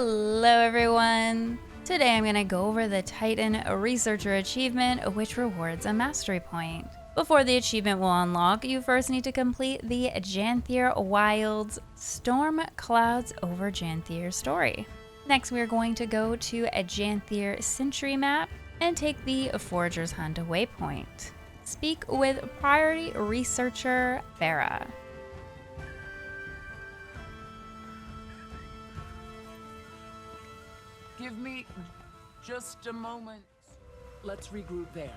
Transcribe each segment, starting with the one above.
Hello everyone! Today I'm going to go over the Titan Researcher Achievement, which rewards a mastery point. Before the achievement will unlock, you first need to complete the Janthir Wilds Storm Clouds over Janthir story. Next we are going to go to a Janthir Sentry map and take the Forager's Hunt waypoint. Speak with Priory Researcher Farrah. Give me just a moment. Let's regroup there.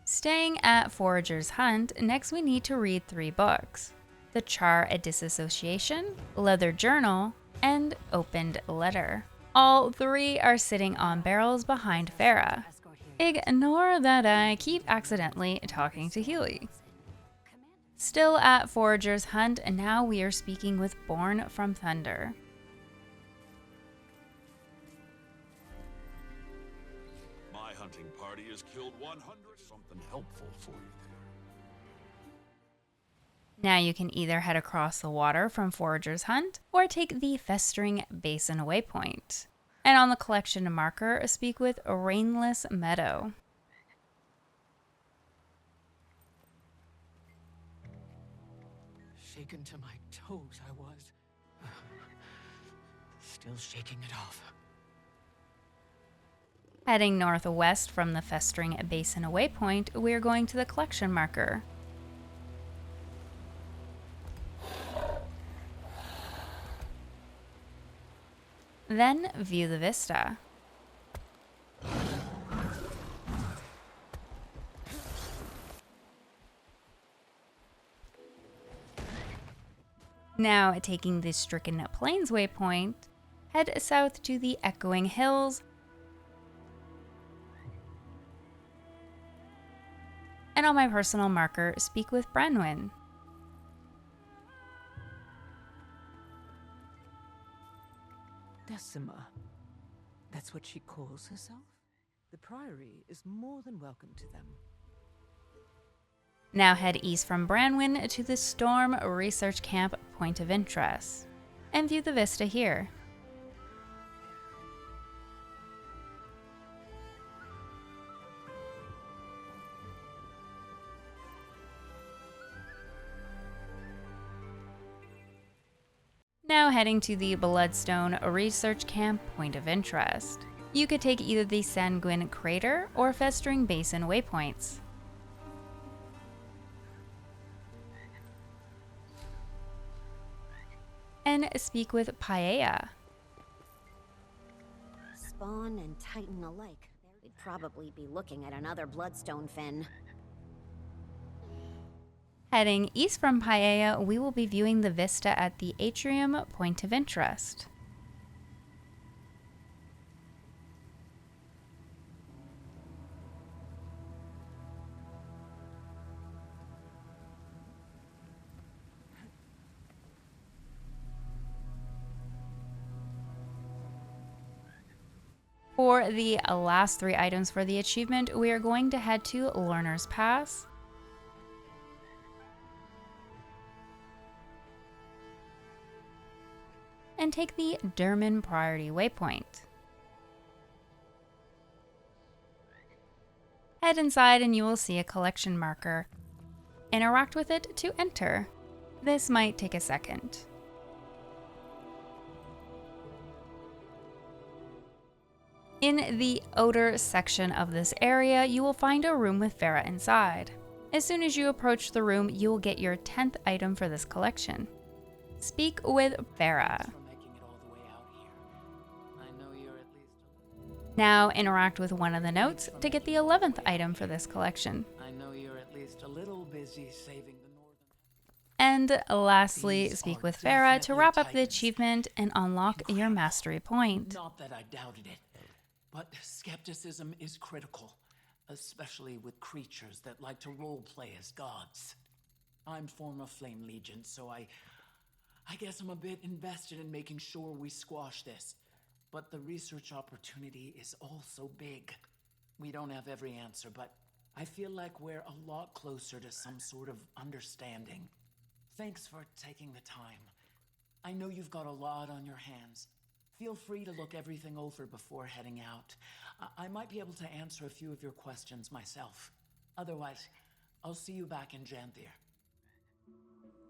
Staying at Forager's Hunt, next we need to read 3 books: The Char a Disassociation, Leather Journal, and Opened Letter. All 3 are sitting on barrels behind Farrah. Ignore that I keep accidentally talking to Healy. Still at Forager's Hunt, and now we are speaking with Born from Thunder. My hunting party has killed 100. Something helpful for you there. Now you can either head across the water from Forager's Hunt or take the Festering Basin waypoint. And on the collection marker, speak with Rainless Meadow. Shaken to my toes, I was. Still shaking it off. Heading northwest from the Festering Basin waypoint, we are going to the collection marker. Then view the vista. Now, taking the Stricken Plains waypoint, head south to the Echoing Hills, and on my personal marker, speak with Branwen. Decima. That's what she calls herself? The Priory is more than welcome to them. Now head east from Branwen to the Storm Research Camp Point of Interest, and view the vista here. Now heading to the Bloodstone Research Camp Point of Interest. You could take either the Sanguine Crater or Festering Basin waypoints. And speak with Paela. Spawn and Titan alike. We'd probably be looking at another Bloodstone fin. Heading east from Paela, we will be viewing the vista at the Atrium Point of Interest. For the last 3 items for the achievement, we are going to head to Learner's Pass, and take the Derman Priority waypoint. Head inside and you will see a collection marker. Interact with it to enter. This might take a second. In the odor section of this area, you will find a room with Farrah inside. As soon as you approach the room, you will get your 10th item for this collection. Speak with Farrah. Now interact with one of the notes to get the 11th item for this collection. I know you're at least a little busy saving the northern. And lastly, speak with Farrah to wrap up the achievement and unlock your mastery point. Not that I doubted it, but skepticism is critical, especially with creatures that like to roleplay as gods. I'm former Flame Legion, so I guess I'm a bit invested in making sure we squash this. But the research opportunity is also big. We don't have every answer, but I feel like we're a lot closer to some sort of understanding. Thanks for taking the time. I know you've got a lot on your hands. Feel free to look everything over before heading out. I might be able to answer a few of your questions myself. Otherwise, I'll see you back in Janthir.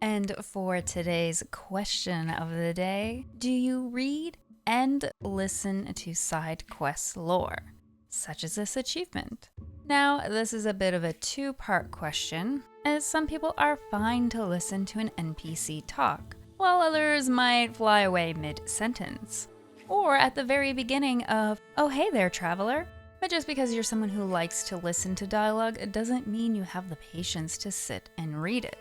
And for today's question of the day, do you read and listen to side quest lore, such as this achievement? Now, this is a bit of a two-part question, as some people are fine to listen to an NPC talk, while others might fly away mid-sentence. Or at the very beginning of, "Oh hey there, traveler." But just because you're someone who likes to listen to dialogue doesn't mean you have the patience to sit and read it.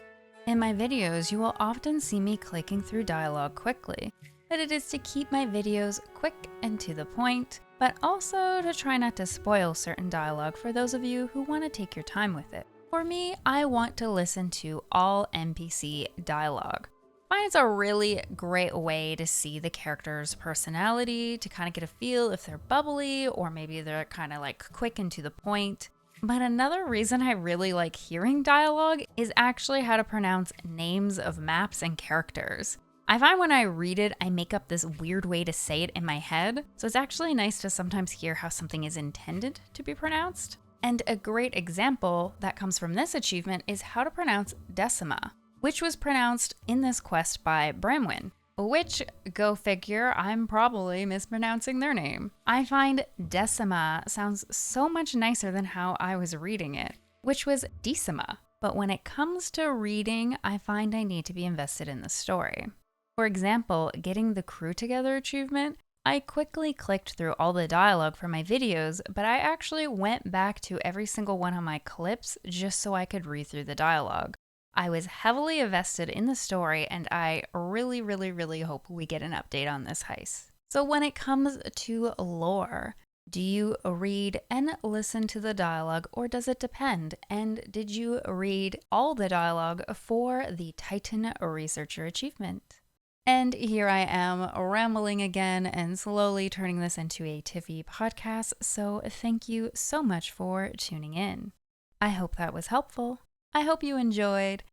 In my videos, you will often see me clicking through dialogue quickly, but it is to keep my videos quick and to the point, but also to try not to spoil certain dialogue for those of you who want to take your time with it. For me, I want to listen to all NPC dialogue. I find it's a really great way to see the character's personality, to kind of get a feel if they're bubbly or maybe they're kind of like quick and to the point. But another reason I really like hearing dialogue is actually how to pronounce names of maps and characters. I find when I read it, I make up this weird way to say it in my head, so it's actually nice to sometimes hear how something is intended to be pronounced. And a great example that comes from this achievement is how to pronounce Decima, which was pronounced in this quest by Branwen. Which, go figure, I'm probably mispronouncing their name. I find Decima sounds so much nicer than how I was reading it, which was Decima. But when it comes to reading, I find I need to be invested in the story. For example, getting the crew together achievement, I quickly clicked through all the dialogue for my videos, but I actually went back to every single one of my clips just so I could read through the dialogue. I was heavily invested in the story, and I really hope we get an update on this heist. So when it comes to lore, do you read and listen to the dialogue, or does it depend? And did you read all the dialogue for the Titan Researcher achievement? And here I am rambling again and slowly turning this into a Tiffy podcast, so thank you so much for tuning in. I hope that was helpful. I hope you enjoyed,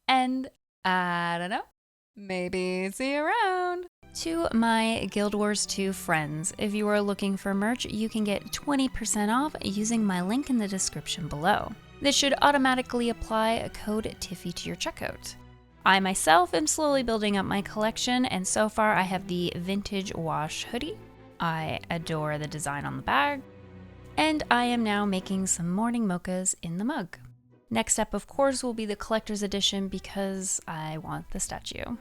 and I don't know, maybe see you around. To my Guild Wars 2 friends, if you are looking for merch, you can get 20% off using my link in the description below. This should automatically apply a code Tiffy to your checkout. I myself am slowly building up my collection, and so far I have the Vintage Wash hoodie. I adore the design on the bag, and I am now making some morning mochas in the mug. Next up, of course, will be the collector's edition because I want the statue.